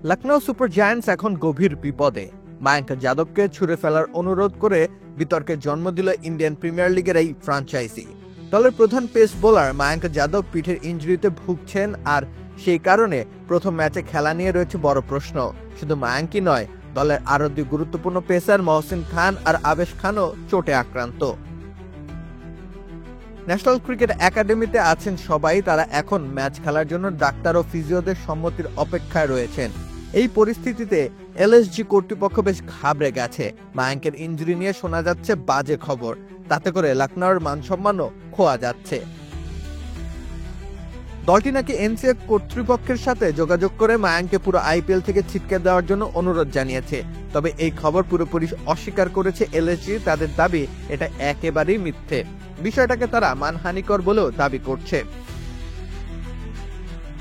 Lucknow super giants এখন গভীর বিপদে। মায়াঙ্ক যাদবকে ছুড়ে ফেলার অনুরোধ করে বিতর্কের জন্ম দিল ইন্ডিয়ান প্রিমিয়ার লিগের এই ফ্র্যাঞ্চাইজি। দলের প্রধান পেস বোলার মায়াঙ্ক যাদব পিঠের ইনজুরিতে ভুগছেন, আর সেই কারণে প্রথম ম্যাচে খেলা নিয়ে রয়েছে বড় প্রশ্ন। শুধু মায়াঙ্কই নয়, দলের আরো দুই গুরুত্বপূর্ণ পেসার মহসিন খান আর আবেশ খানও চোটে আক্রান্ত। ন্যাশনাল ক্রিকেট একাডেমিতে আছেন সবাই, তারা এখন ম্যাচ খেলার জন্য ডাক্তার ও ফিজিওদের সম্মতির অপেক্ষায় রয়েছেন। এই পরিস্থিতিতে এলএসজি কর্তৃপক্ষ বেশ ঘাবড়ে গেছে। মায়াঙ্কের ইনজুরি নিয়ে শোনা যাচ্ছে বাজে খবর, তাতে করে লখনৌর মানসম্মানও খোয়া যাচ্ছে। দলটি নাকি এনসিএ কর্তৃপক্ষের সাথে যোগাযোগ করে মায়াঙ্ককে পুরো আইপিএল থেকে ছিটকে দেওয়ার জন্য অনুরোধ জানিয়েছে। তবে এই খবর পুরোপুরি অস্বীকার করেছে এলএসজি। তাদের দাবি এটা একেবারেই মিথ্যে। বিষয়টাকে তারা মানহানিকর বলেও দাবি করছে।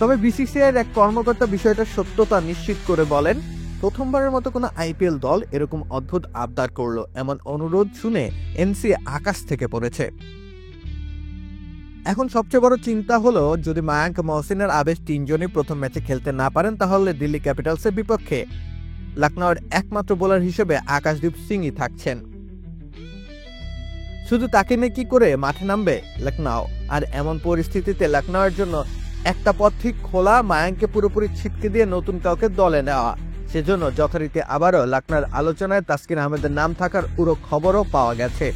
তবে বিসিসিআইয়ের এক কর্মকর্তা বিষয়টার সত্যতা নিশ্চিত করে বলেন, প্রথমবারের মতো কোনো আইপিএল দল এরকম অদ্ভুত আবদার করলো, এমন অনুরোধ শুনে এনসিএ আকাশ থেকে পড়েছে। এখন সবচেয়ে বড় চিন্তা হলো, যদি মায়াঙ্ক, মহসিন আর আবেশ তিনজনই প্রথম ম্যাচে খেলতে না পারেন, তাহলে দিল্লি ক্যাপিটালসের বিপক্ষে লখনৌর একমাত্র বোলার হিসেবে আকাশদীপ সিংই থাকছেন। শুধু তাকে নিয়ে কি করে মাঠে নামবে লখনৌ? আর এমন পরিস্থিতিতে লখনৌয়ের জন্য একটা পথ ঠিক খোলা, মায়াঙ্ককে পুরোপুরি ছিটকে দিয়ে নতুন কাউকে দলে নেওয়া। সেজন্য যথারীতি আবারও লখনৌর আলোচনায় তাসকিন আহমেদের নাম থাকার পুরো খবরও পাওয়া গেছে।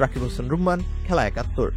রাকিব হোসেন রুম্মান, খেলা ৭১।